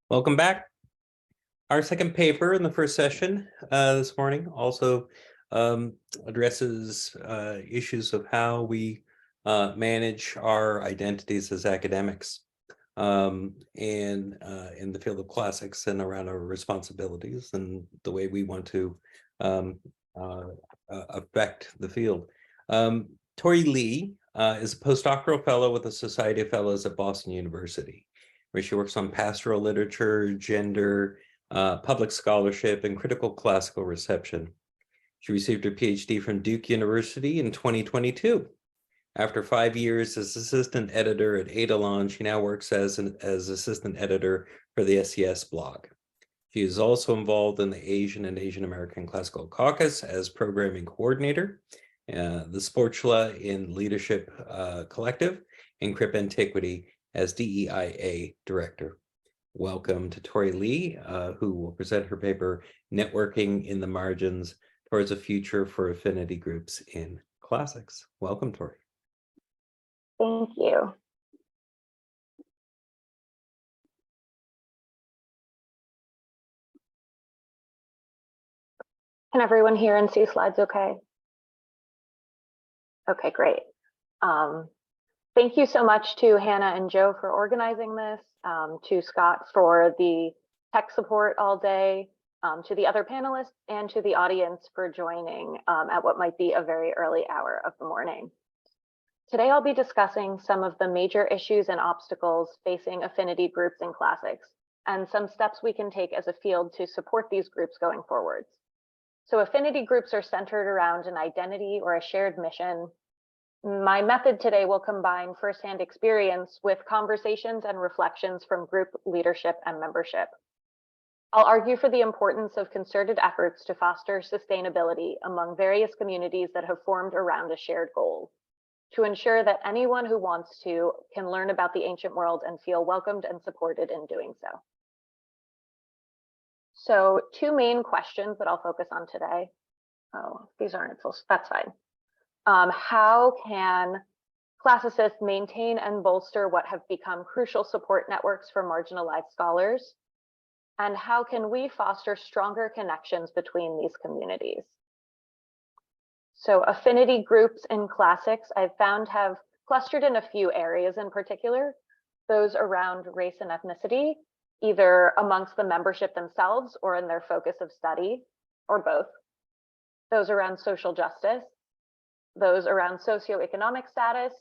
Welcome back. Our second paper in the first session this morning also addresses issues of how we manage our identities as academics and in the field of classics and around our responsibilities and the way we want to affect the field. Tori Lee is a postdoctoral fellow with the Society of Fellows at Boston University, where she works on pastoral literature, gender, public scholarship, and critical classical reception. She received her PhD from Duke University in 2022. After 5 years as assistant editor at Eidolon, she now works as assistant editor for the SES blog. She is also involved in the Asian and Asian American Classical Caucus as programming coordinator, the Sportula in Leadership Collective, and Crip Antiquity as DEIA director. Welcome to Tori Lee, who will present her paper, Networking in the Margins Towards a Future for Affinity Groups in Classics. Welcome, Tori. Thank you. Can everyone hear and see slides okay? Okay, great. Thank you so much to Hannah and Joe for organizing this, to Scott for the tech support all day, to the other panelists, and to the audience for joining at what might be a very early hour of the morning. Today, I'll be discussing some of the major issues and obstacles facing affinity groups in classics, and some steps we can take as a field to support these groups going forwards. So affinity groups are centered around an identity or a shared mission. My method today will combine firsthand experience with conversations and reflections from group leadership and membership. I'll argue for the importance of concerted efforts to foster sustainability among various communities that have formed around a shared goal, to ensure that anyone who wants to can learn about the ancient world and feel welcomed and supported in doing so. So two main questions that I'll focus on today. Oh, these aren't full, that's fine. How can classicists maintain and bolster what have become crucial support networks for marginalized scholars? And how can we foster stronger connections between these communities? So affinity groups in classics I've found have clustered in a few areas in particular, those around race and ethnicity, either amongst the membership themselves or in their focus of study, or both. Those around social justice, those around socioeconomic status,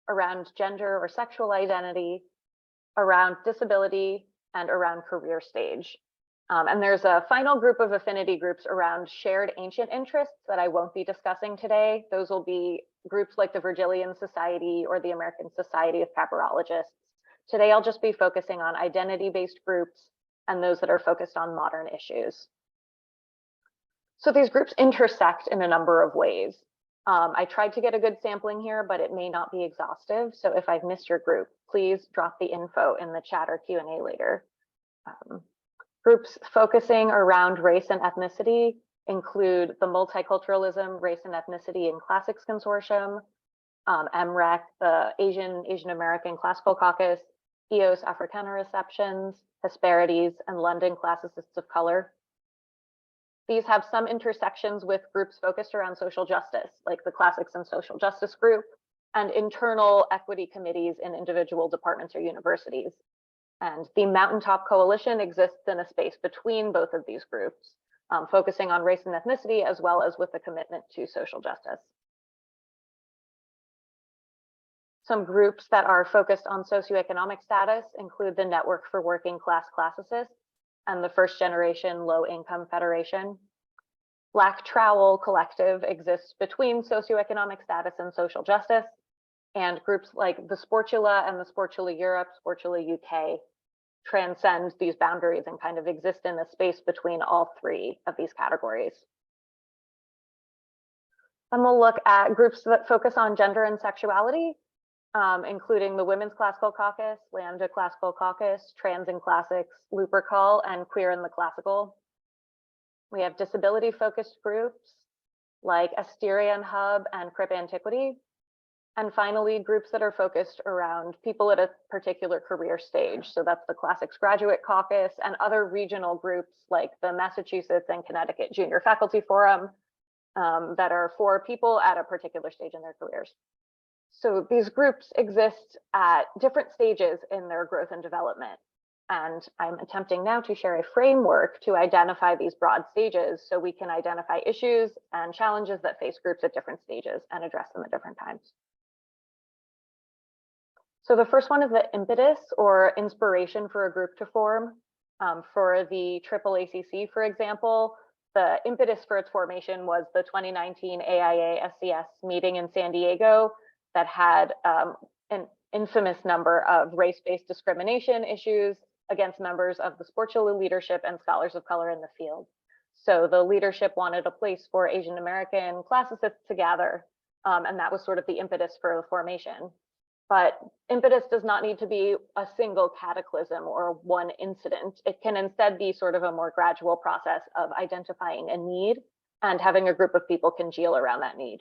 around gender or sexual identity, around disability, and around career stage. And there's a final group of affinity groups around shared ancient interests that I won't be discussing today. Those will be groups like the Virgilian Society or the American Society of Papyrologists. Today, I'll just be focusing on identity-based groups and those that are focused on modern issues. So these groups intersect in a number of ways. I tried to get a good sampling here, but it may not be exhaustive. So if I've missed your group, please drop the info in the chat or Q&A later. Groups focusing around race and ethnicity include the Multiculturalism, Race and Ethnicity in Classics Consortium, MREC, the Asian American Classical Caucus, EOS Africana Receptions, Hesperides, and London Classicists of Color. These have some intersections with groups focused around social justice, like the Classics and Social Justice Group, and internal equity committees in individual departments or universities. And the Mountaintop Coalition exists in a space between both of these groups, focusing on race and ethnicity, as well as with a commitment to social justice. Some groups that are focused on socioeconomic status include the Network for Working Class Classicists and the First Generation Low Income Federation. Black Trowel Collective exists between socioeconomic status and social justice, and groups like the Sportula and the Sportula Europe, Sportula UK transcend these boundaries and kind of exist in the space between all three of these categories. Then we'll look at groups that focus on gender and sexuality, including the Women's Classical Caucus, Lambda Classical Caucus, Trans in Classics, Lupercal, and Queer in the Classical. We have disability-focused groups like Asterian Hub and Crip Antiquity. And finally, groups that are focused around people at a particular career stage. So that's the Classics Graduate Caucus and other regional groups like the Massachusetts and Connecticut Junior Faculty Forum that are for people at a particular stage in their careers. So these groups exist at different stages in their growth and development. And I'm attempting now to share a framework to identify these broad stages so we can identify issues and challenges that face groups at different stages and address them at different times. So the first one is the impetus or inspiration for a group to form. For the AAACC, for example, the impetus for its formation was the 2019 AIA SCS meeting in San Diego that had an infamous number of race-based discrimination issues against members of the Sportula leadership and scholars of color in the field. So the leadership wanted a place for Asian American classicists to gather, and that was sort of the impetus for the formation. But impetus does not need to be a single cataclysm or one incident. It can instead be sort of a more gradual process of identifying a need and having a group of people congeal around that need.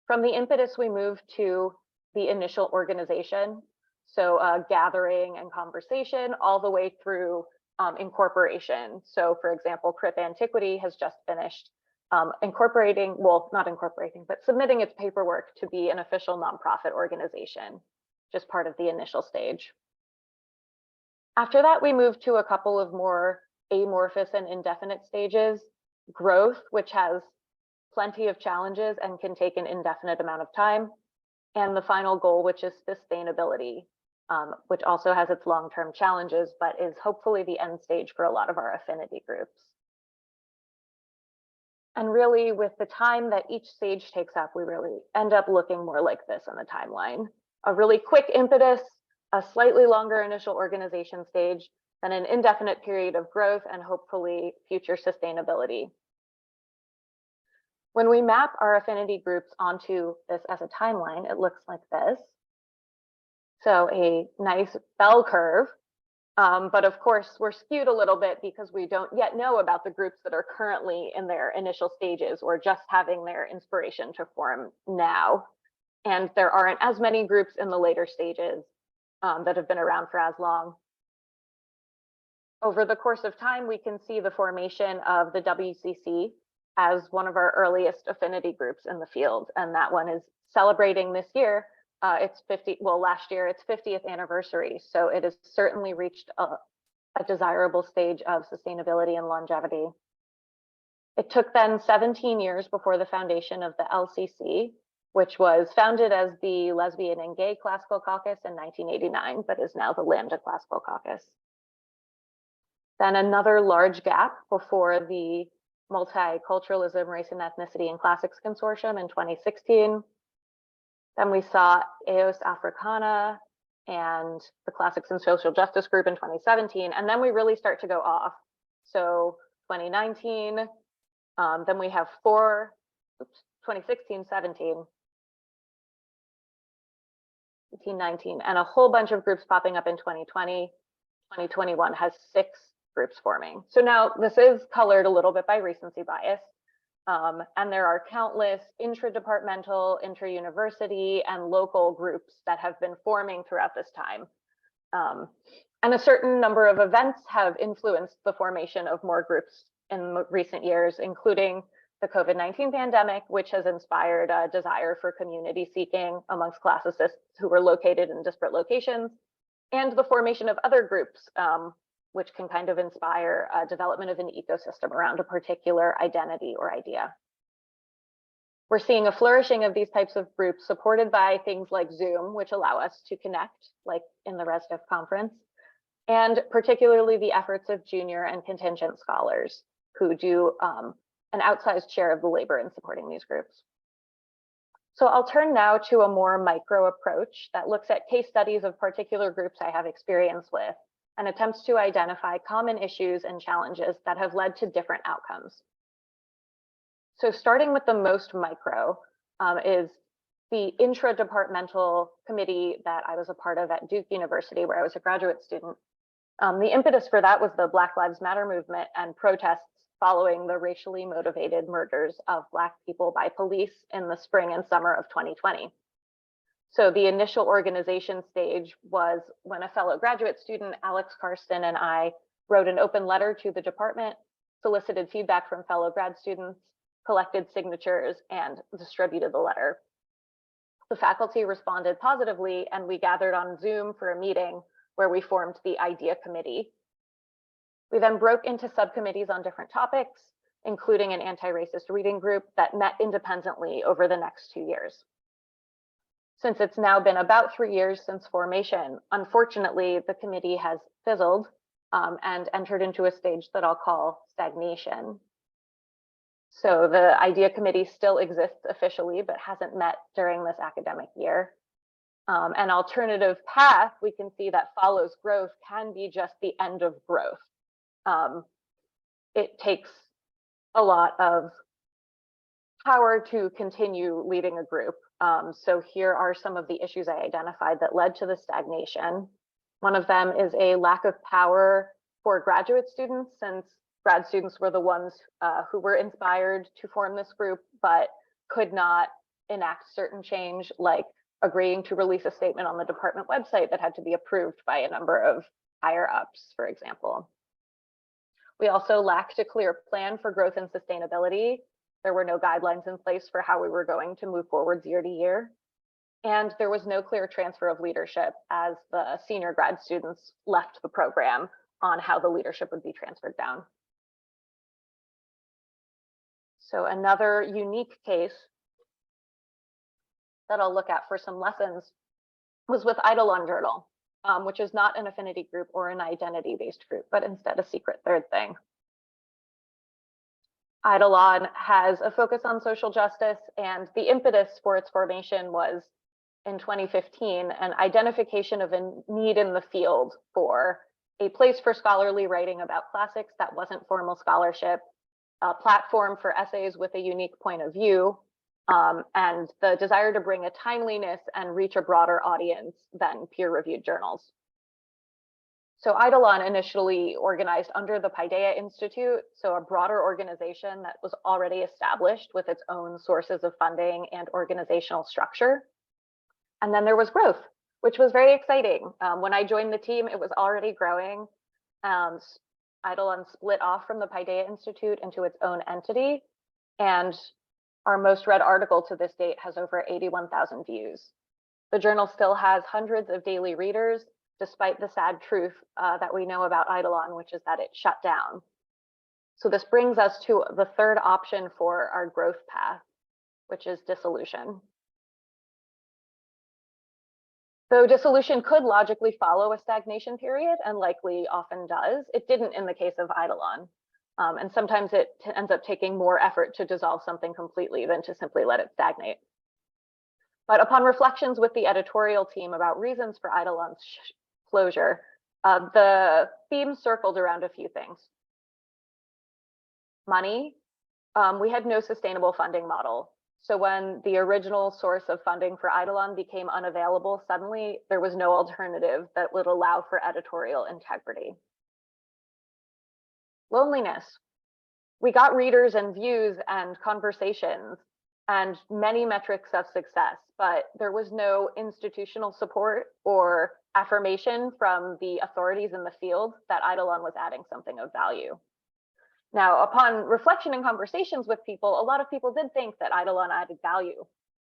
From the impetus, we move to the initial organization. So gathering and conversation all the way through incorporation. So for example, CRIP Antiquity has just finished incorporating, well, not incorporating, but submitting its paperwork to be an official nonprofit organization, just part of the initial stage. After that, we move to a couple of more amorphous and indefinite stages. Growth, which has plenty of challenges and can take an indefinite amount of time. And the final goal, which is sustainability, which also has its long-term challenges, but is hopefully the end stage for a lot of our affinity groups. And really, with the time that each stage takes up, we really end up looking more like this on the timeline. A really quick impetus, a slightly longer initial organization stage, then an indefinite period of growth, and hopefully future sustainability. When we map our affinity groups onto this as a timeline, it looks like this. So a nice bell curve. But of course, we're skewed a little bit because we don't yet know about the groups that are currently in their initial stages or just having their inspiration to form now. And there aren't as many groups in the later stages that have been around for as long. Over the course of time, we can see the formation of the WCC as one of our earliest affinity groups in the field. And that one is celebrating this year. Last year, its 50th anniversary. So it has certainly reached a desirable stage of sustainability and longevity. It took then 17 years before the foundation of the LCC, which was founded as the Lesbian and Gay Classical Caucus in 1989, but is now the Lambda Classical Caucus. Then another large gap before the Multiculturalism, Race and Ethnicity and Classics Consortium in 2016. Then we saw EOS Africana and the Classics and Social Justice Group in 2017. And then we really start to go off. So 2019, then we have 2016, 17, 18, 19, and a whole bunch of groups popping up in 2020. 2021 has 6 groups forming. So now this is colored a little bit by recency bias. And there are countless intra-departmental, intra-university, and local groups that have been forming throughout this time. And a certain number of events have influenced the formation of more groups in recent years, including the COVID-19 pandemic, which has inspired a desire for community seeking amongst classicists who were located in disparate locations, and the formation of other groups, which can kind of inspire development of an ecosystem around a particular identity or idea. We're seeing a flourishing of these types of groups supported by things like Zoom, which allow us to connect, like in the ResDiff conference, and particularly the efforts of junior and contingent scholars who do an outsized share of the labor in supporting these groups. So I'll turn now to a more micro approach that looks at case studies of particular groups I have experience with and attempts to identify common issues and challenges that have led to different outcomes. So starting with the most micro is the intra-departmental committee that I was a part of at Duke University, where I was a graduate student. The impetus for that was the Black Lives Matter movement and protests following the racially motivated murders of Black people by police in the spring and summer of 2020. So the initial organization stage was when a fellow graduate student, Alex Karsten, and I wrote an open letter to the department, solicited feedback from fellow grad students, collected signatures, and distributed the letter. The faculty responded positively, and we gathered on Zoom for a meeting where we formed the idea committee. We then broke into subcommittees on different topics, including an anti-racist reading group that met independently over the next 2 years. Since it's now been about 3 years since formation, unfortunately, the committee has fizzled and entered into a stage that I'll call stagnation. So the idea committee still exists officially, but hasn't met during this academic year. An alternative path we can see that follows growth can be just the end of growth. It takes a lot of power to continue leading a group. So here are some of the issues I identified that led to the stagnation. One of them is a lack of power for graduate students, since grad students were the ones who were inspired to form this group, but could not enact certain change, like agreeing to release a statement on the department website that had to be approved by a number of higher ups, for example. We also lacked a clear plan for growth and sustainability. There were no guidelines in place for how we were going to move forwards year to year. And there was no clear transfer of leadership as the senior grad students left the program on how the leadership would be transferred down. So another unique case that I'll look at for some lessons was with Eidolon Journal, which is not an affinity group or an identity-based group, but instead a secret third thing. Eidolon has a focus on social justice, and the impetus for its formation was in 2015, an identification of a need in the field for a place for scholarly writing about classics that wasn't formal scholarship, a platform for essays with a unique point of view, and the desire to bring a timeliness and reach a broader audience than peer-reviewed journals. So Eidolon initially organized under the Paideia Institute, so a broader organization that was already established with its own sources of funding and organizational structure. And then there was growth, which was very exciting. When I joined the team, it was already growing. Eidolon split off from the Paideia Institute into its own entity, and our most read article to this date has over 81,000 views. The journal still has hundreds of daily readers, despite the sad truth that we know about Eidolon, which is that it shut down. So this brings us to the third option for our growth path, which is dissolution. Though dissolution could logically follow a stagnation period, and likely often does, it didn't in the case of Eidolon. And sometimes it ends up taking more effort to dissolve something completely than to simply let it stagnate. But upon reflections with the editorial team about reasons for Eidolon's closure, the theme circled around a few things. Money. We had no sustainable funding model. So when the original source of funding for Eidolon became unavailable, suddenly there was no alternative that would allow for editorial integrity. Loneliness. We got readers and views and conversations and many metrics of success, but there was no institutional support or affirmation from the authorities in the field that Eidolon was adding something of value. Now, upon reflection and conversations with people, a lot of people did think that Eidolon added value,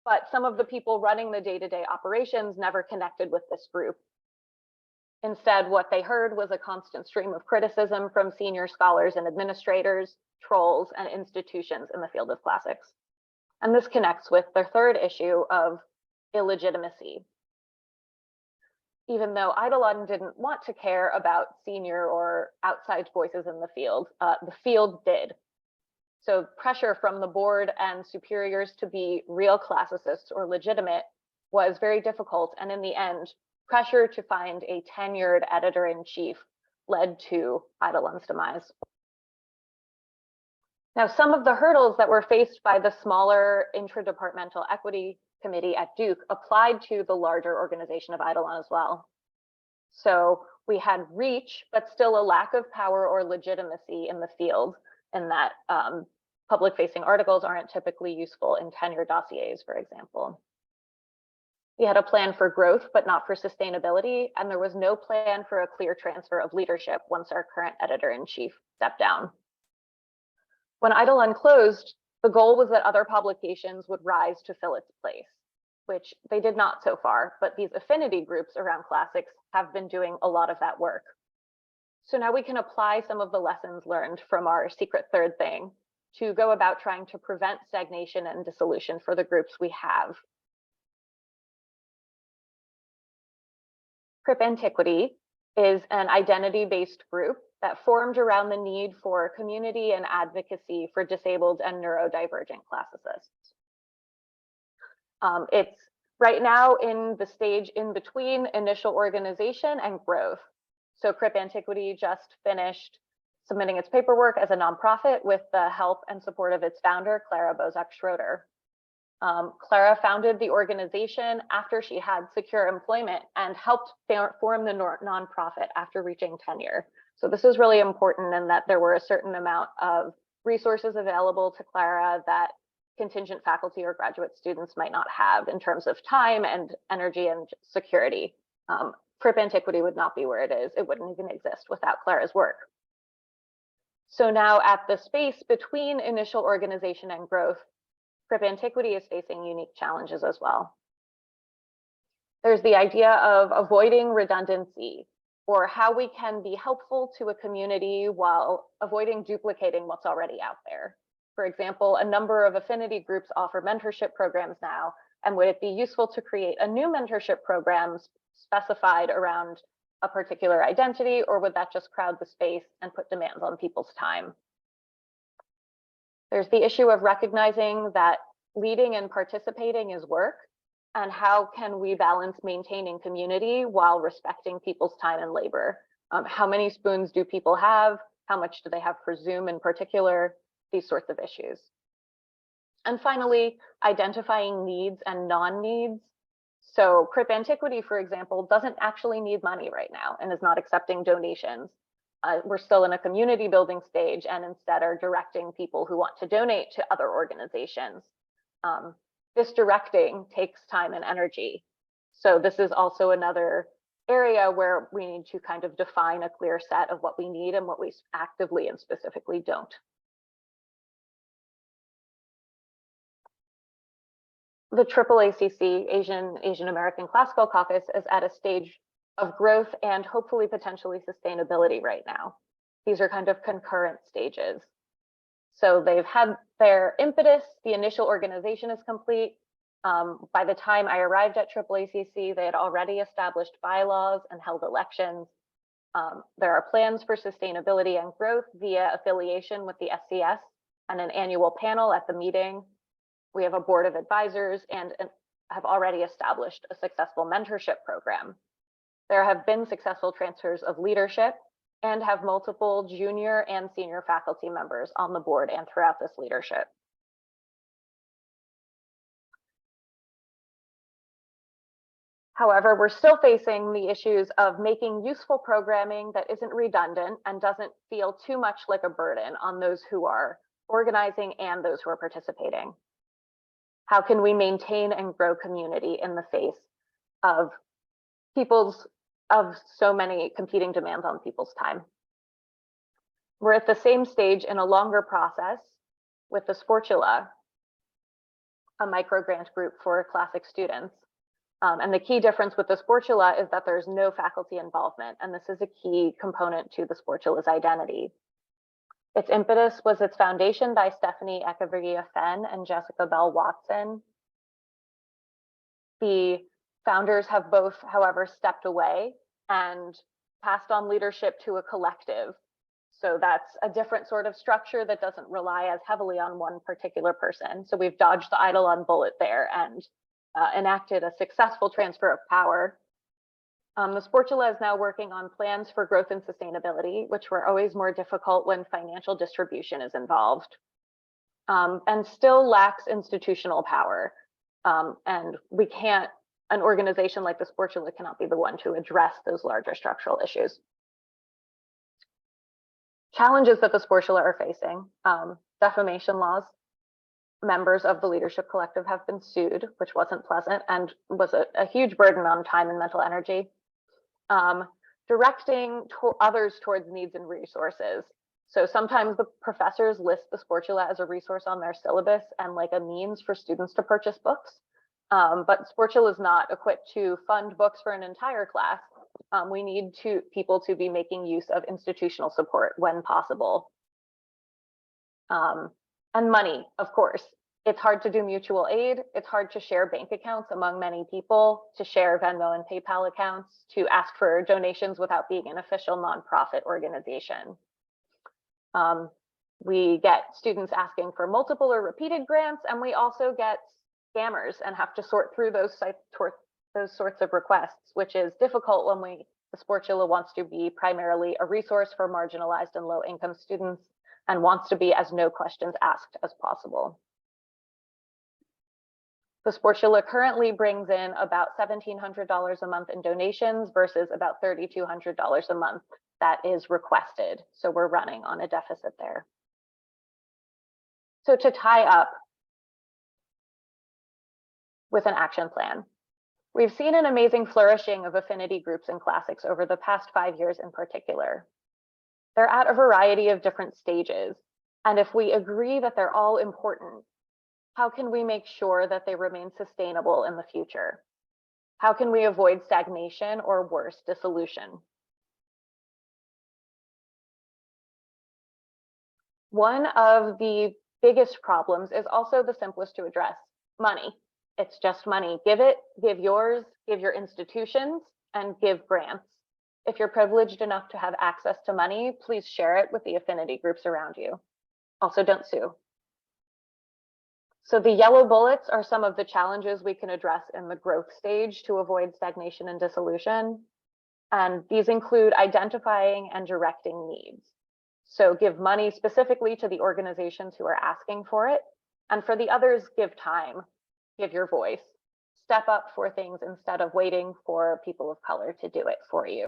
but some of the people running the day-to-day operations never connected with this group. Instead, what they heard was a constant stream of criticism from senior scholars and administrators, trolls, and institutions in the field of classics. And this connects with their third issue of illegitimacy. Even though Eidolon didn't want to care about senior or outside voices in the field did. So pressure from the board and superiors to be real classicists or legitimate was very difficult. And in the end, pressure to find a tenured editor-in-chief led to Eidolon's demise. Now, some of the hurdles that were faced by the smaller intradepartmental equity committee at Duke applied to the larger organization of Eidolon as well. So we had reach, but still a lack of power or legitimacy in the field. in that public-facing articles aren't typically useful in tenure dossiers, for example. We had a plan for growth, but not for sustainability, and there was no plan for a clear transfer of leadership once our current editor-in-chief stepped down. When Eidolon closed, the goal was that other publications would rise to fill its place, which they did not so far, but these affinity groups around classics have been doing a lot of that work. So now we can apply some of the lessons learned from our secret third thing to go about trying to prevent stagnation and dissolution for the groups we have. Crip Antiquity is an identity-based group that formed around the need for community and advocacy for disabled and neurodivergent classicists. It's right now in the stage in between initial organization and growth. So Crip Antiquity just finished submitting its paperwork as a nonprofit with the help and support of its founder, Clara Bozak-Schroeder. Clara founded the organization after she had secure employment and helped form the nonprofit after reaching tenure. So this is really important in that there were a certain amount of resources available to Clara that contingent faculty or graduate students might not have in terms of time and energy and security. Crip Antiquity would not be where it is. It wouldn't even exist without Clara's work. So now at the space between initial organization and growth, Crip Antiquity is facing unique challenges as well. There's the idea of avoiding redundancy, or how we can be helpful to a community while avoiding duplicating what's already out there. For example, a number of affinity groups offer mentorship programs now, and would it be useful to create a new mentorship program specified around a particular identity, or would that just crowd the space and put demands on people's time? There's the issue of recognizing that leading and participating is work, and how can we balance maintaining community while respecting people's time and labor? How many spoons do people have? How much do they have for Zoom in particular? These sorts of issues. And finally, identifying needs and non-needs. So Crip Antiquity, for example, doesn't actually need money right now and is not accepting donations. We're still in a community building stage and instead are directing people who want to donate to other organizations. This directing takes time and energy. So this is also another area where we need to kind of define a clear set of what we need and what we actively and specifically don't. The AAACC, Asian American Classical Caucus, is at a stage of growth and hopefully potentially sustainability right now. These are kind of concurrent stages. So they've had their impetus, the initial organization is complete. By the time I arrived at AAACC, they had already established bylaws and held elections. There are plans for sustainability and growth via affiliation with the SCS and an annual panel at the meeting. We have a board of advisors and have already established a successful mentorship program. There have been successful transfers of leadership and have multiple junior and senior faculty members on the board and throughout this leadership. However, we're still facing the issues of making useful programming that isn't redundant and doesn't feel too much like a burden on those who are organizing and those who are participating. How can we maintain and grow community in the face of so many competing demands on people's time? We're at the same stage in a longer process with the Sportula, a micro grant group for classic students. And the key difference with the Sportula is that there's no faculty involvement, and this is a key component to the Sportula's identity. Its impetus was its foundation by Stephanie Echeverria-Fenn and Jessica Bell Watson. The founders have both, however, stepped away and passed on leadership to a collective. So that's a different sort of structure that doesn't rely as heavily on one particular person. So we've dodged the Eidolon bullet there and enacted a successful transfer of power. The Sportula is now working on plans for growth and sustainability, which were always more difficult when financial distribution is involved, and still lacks institutional power. And an organization like the Sportula cannot be the one to address those larger structural issues. Challenges that the Sportula are facing: defamation laws. Members of the leadership collective have been sued, which wasn't pleasant and was a huge burden on time and mental energy. Directing others towards needs and resources. So sometimes the professors list the Sportula as a resource on their syllabus and like a means for students to purchase books. But Sportula is not equipped to fund books for an entire class. We need people to be making use of institutional support when possible. And money, of course. It's hard to do mutual aid. It's hard to share bank accounts among many people, to share Venmo and PayPal accounts, to ask for donations without being an official nonprofit organization. We get students asking for multiple or repeated grants, and we also get scammers and have to sort through those sorts of requests, which is difficult when the Sportula wants to be primarily a resource for marginalized and low-income students and wants to be as no questions asked as possible. The Sportula currently brings in about $1,700 a month in donations versus about $3,200 a month that is requested. So we're running on a deficit there. So to tie up with an action plan, we've seen an amazing flourishing of affinity groups and classics over the past 5 years in particular. They're at a variety of different stages. And if we agree that they're all important, how can we make sure that they remain sustainable in the future? How can we avoid stagnation or worse, dissolution? One of the biggest problems is also the simplest to address: money. It's just money. Give it, give yours, give your institutions, and give grants. If you're privileged enough to have access to money, please share it with the affinity groups around you. Also, don't sue. So the yellow bullets are some of the challenges we can address in the growth stage to avoid stagnation and dissolution. And these include identifying and directing needs. So give money specifically to the organizations who are asking for it. And for the others, give time, give your voice. Step up for things instead of waiting for people of color to do it for you.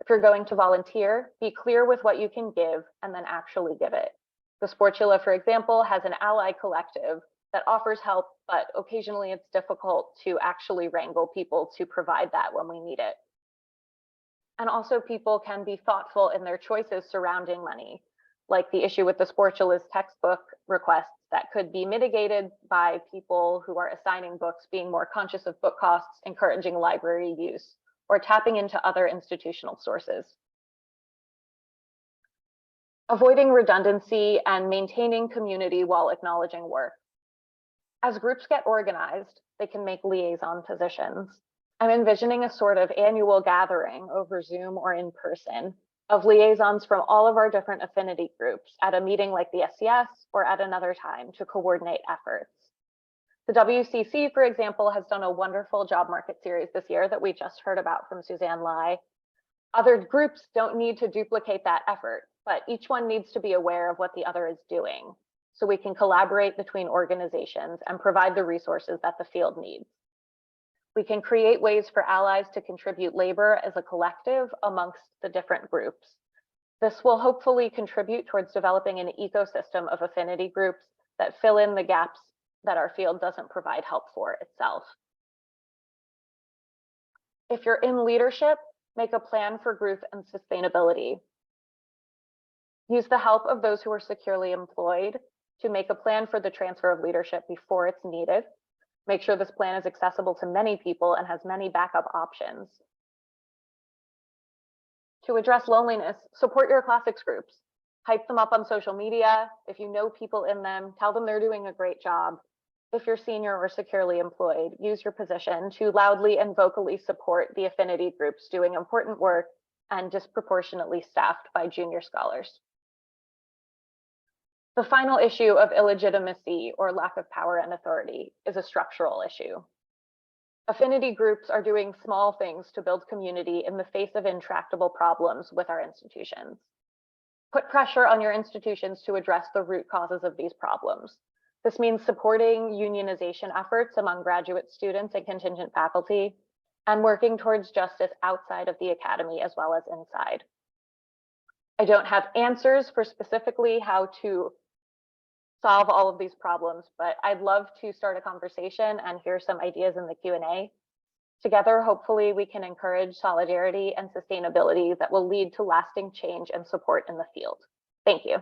If you're going to volunteer, be clear with what you can give and then actually give it. The Sportula, for example, has an ally collective that offers help, but occasionally it's difficult to actually wrangle people to provide that when we need it. And also, people can be thoughtful in their choices surrounding money, like the issue with the Sportula's textbook requests that could be mitigated by people who are assigning books being more conscious of book costs, encouraging library use, or tapping into other institutional sources. Avoiding redundancy and maintaining community while acknowledging work. As groups get organized, they can make liaison positions. I'm envisioning a sort of annual gathering over Zoom or in person of liaisons from all of our different affinity groups at a meeting like the SCS or at another time to coordinate efforts. The WCC, for example, has done a wonderful job market series this year that we just heard about from Suzanne Lai. Other groups don't need to duplicate that effort, but each one needs to be aware of what the other is doing so we can collaborate between organizations and provide the resources that the field needs. We can create ways for allies to contribute labor as a collective amongst the different groups. This will hopefully contribute towards developing an ecosystem of affinity groups that fill in the gaps that our field doesn't provide help for itself. If you're in leadership, make a plan for growth and sustainability. Use the help of those who are securely employed to make a plan for the transfer of leadership before it's needed. Make sure this plan is accessible to many people and has many backup options. To address loneliness, support your classics groups. Hype them up on social media. If you know people in them, tell them they're doing a great job. If you're senior or securely employed, use your position to loudly and vocally support the affinity groups doing important work and disproportionately staffed by junior scholars. The final issue of illegitimacy or lack of power and authority is a structural issue. Affinity groups are doing small things to build community in the face of intractable problems with our institutions. Put pressure on your institutions to address the root causes of these problems. This means supporting unionization efforts among graduate students and contingent faculty, and working towards justice outside of the academy as well as inside. I don't have answers for specifically how to solve all of these problems, but I'd love to start a conversation and hear some ideas in the Q&A. Together, hopefully we can encourage solidarity and sustainability that will lead to lasting change and support in the field. Thank you.